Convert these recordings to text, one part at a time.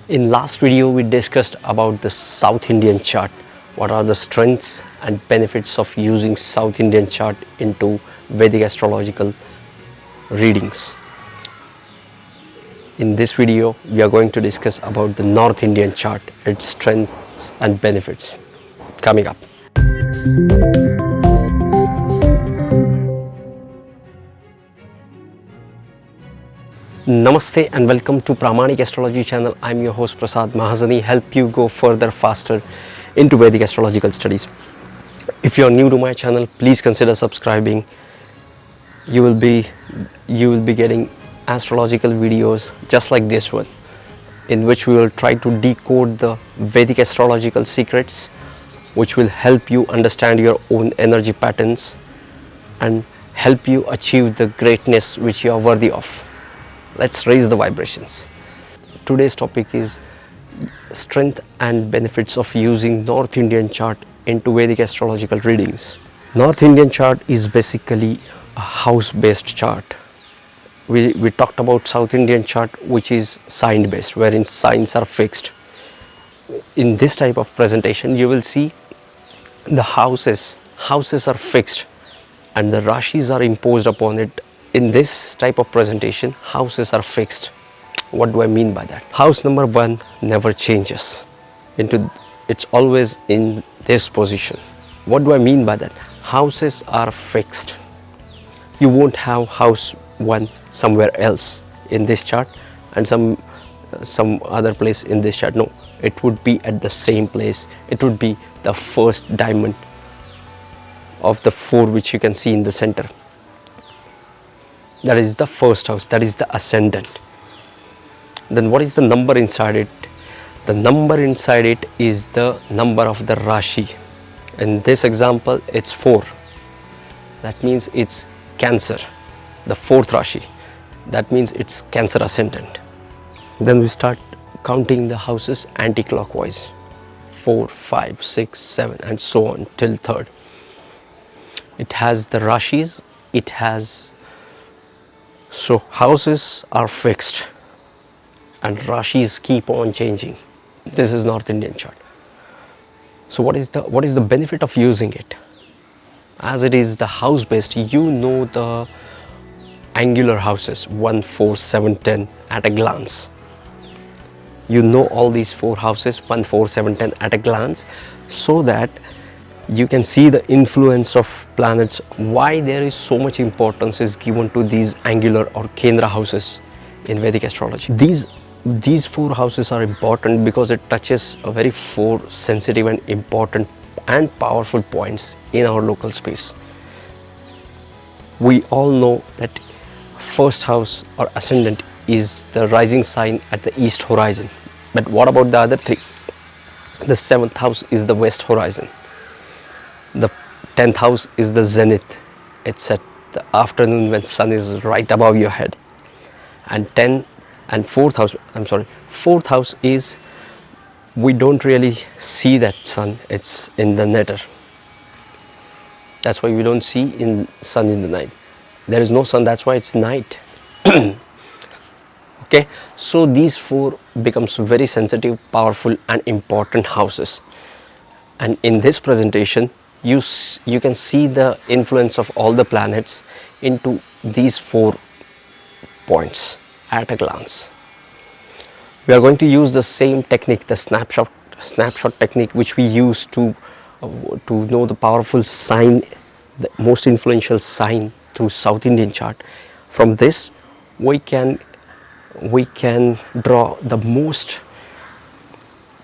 In last video we discussed about the South Indian chart. What are the strengths and benefits of using South Indian chart into Vedic astrological readings. In this video we are going to discuss about the North Indian chart, its strengths and benefits. Coming up. Namaste and welcome to Pramanik Astrology channel. I'm your host Prasad Mahazani, help you go further faster into Vedic astrological studies. If you are new to my channel, please consider subscribing. You will be getting astrological videos just like this one, in which we will try to decode the Vedic astrological secrets, which will help you understand your own energy patterns and help you achieve the greatness which you are worthy of. Let's raise the vibrations. Today's topic is strength and benefits of using North Indian chart into Vedic astrological readings. North Indian chart is basically a house based chart. We talked about South Indian chart, which is sign based, wherein signs are fixed. In this type of presentation you will see the houses are fixed and the rashis are imposed upon it. In this type of presentation, houses are fixed. What do I mean by that? House number 1 never changes. It's always in this position. What do I mean by that? Houses are fixed. You won't have house 1 somewhere else in this chart and some other place in this chart. No, it would be at the same place. It would be the first diamond of the 4 which you can see in the center. That is the first house, that is the ascendant. Then what is the number inside it? The number inside it is the number of the Rashi. In this example, it's 4. That means it's Cancer, the 4th Rashi. That means it's Cancer ascendant. Then we start counting the houses anti-clockwise. 4, 5, 6, 7 and so on till 3rd. It has the Rashis, so houses are fixed and Rashis keep on changing. This is North Indian chart. So what is the benefit of using it? As it is the house based, you know the angular houses 1, 4, 7, 10 at a glance. You know all these 4 houses 1, 4, 7, 10 at a glance, so that you can see the influence of planets, why there is so much importance is given to these angular or Kendra houses in Vedic astrology. These 4 houses are important because it touches a very 4 sensitive and important and powerful points in our local space. We all know that first house or ascendant is the rising sign at the east horizon. But what about the other 3? The 7th house is the west horizon. The 10th house is the zenith. It's at the afternoon when sun is right above your head. And 4th house is, we don't really see that sun. It's in the nether. That's why we don't see in sun in the night. There is no sun, that's why it's night. Okay, so these 4 becomes very sensitive, powerful and important houses. And in this presentation you can see the influence of all the planets into these 4 points at a glance. We are going to use the same technique, the snapshot technique, which we use to know the powerful sign, the most influential sign through South Indian chart. From this we can draw the most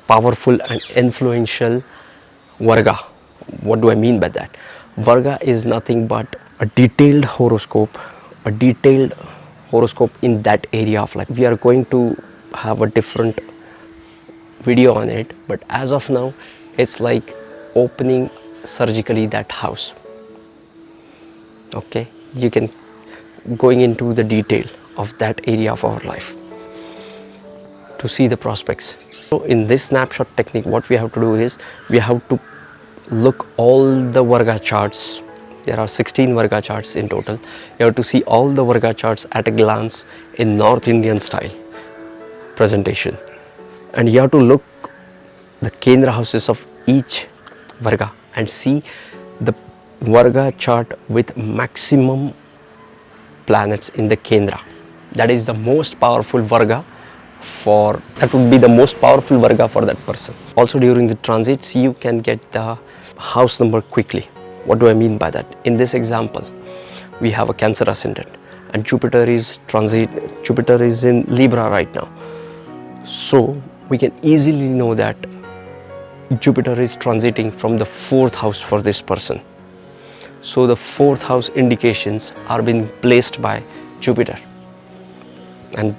powerful and influential Varga. What do I mean by that? Varga is nothing but a detailed horoscope in that area of life. We are going to have a different video on it, but as of now it's like opening surgically that house. Okay, you can going into the detail of that area of our life to see the prospects. So in this snapshot technique, what we have to do is we have to look all the Varga charts. There are 16 Varga charts in total. You have to see all the Varga charts at a glance in North Indian style presentation. and you have to look the Kendra houses of each Varga and see the Varga chart with maximum planets in the Kendra. That is the most powerful Varga that would be the most powerful Varga for that person. Also during the transits you can get the house number quickly. What do I mean by that? In this example, we have a Cancer ascendant and Jupiter is in Libra right now. So we can easily know that Jupiter is transiting from the 4th house for this person. So the 4th house indications are being placed by Jupiter. And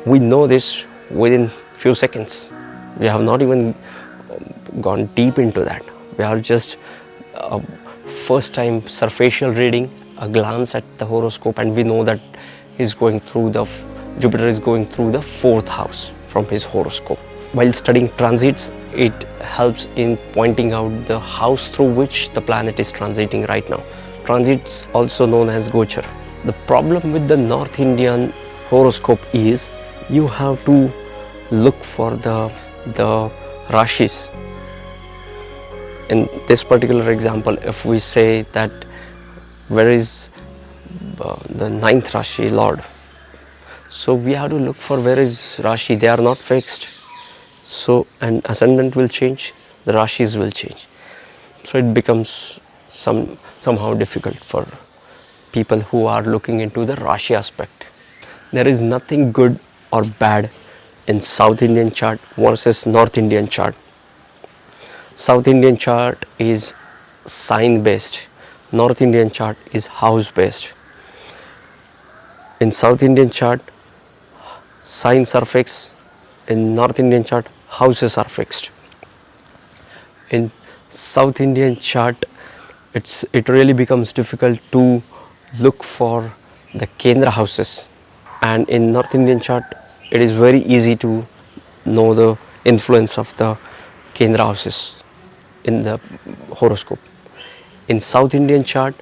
we know this within few seconds. We have not even gone deep into that. We are just first time superficial reading, a glance at the horoscope, and we know that Jupiter is going through the 4th house from his horoscope. While studying transits, it helps in pointing out the house through which the planet is transiting right now. Transits also known as Gochar. The problem with the North Indian horoscope is you have to look for the Rashis. In this particular example, if we say that where is the 9th Rashi Lord, so we have to look for where is Rashi. They are not fixed. So an ascendant will change, the Rashis will change. So it becomes somehow difficult for people who are looking into the Rashi aspect. There is nothing good or bad in South Indian chart versus North Indian chart. South Indian chart is sign based, North Indian chart is house based. In South Indian chart, signs are fixed. In North Indian chart, houses are fixed. In South Indian chart, it really becomes difficult to look for the Kendra houses, and in North Indian chart it is very easy to know the influence of the Kendra houses in the horoscope. In South Indian chart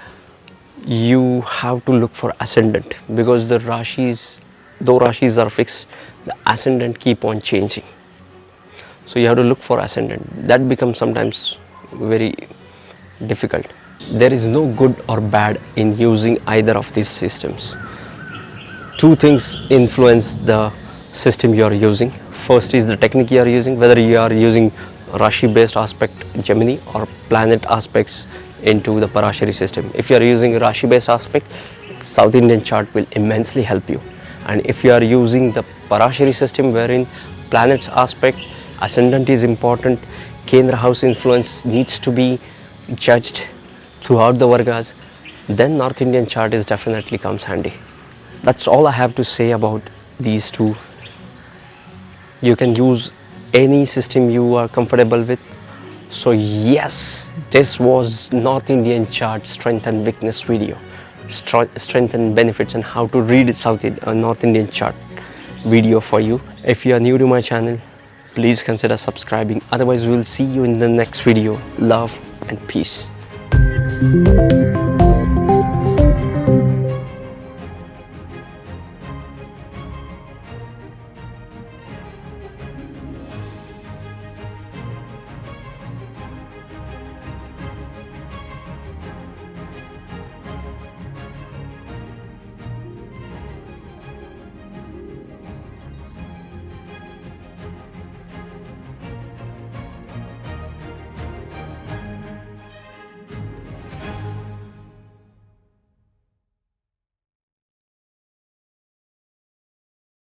you have to look for ascendant, because though Rashis are fixed, the ascendant keep on changing. So you have to look for ascendant. That becomes sometimes very difficult. There is no good or bad in using either of these systems. Two things influence the system you are using. First is the technique you are using, whether you are using Rashi based aspect Gemini or planet aspects into the Parashari system. If you are using Rashi based aspect, South Indian chart will immensely help you. And if you are using the Parashari system wherein planets aspect, ascendant is important, Kendra house influence needs to be judged throughout the Vargas, then North Indian chart is definitely comes handy. That's all I have to say about these two. You can use any system you are comfortable with. So yes, this was North Indian chart strength and weakness video. Strength and benefits and how to read North Indian chart video for you. If you are new to my channel, please consider subscribing. Otherwise, we will see you in the next video. Love and peace.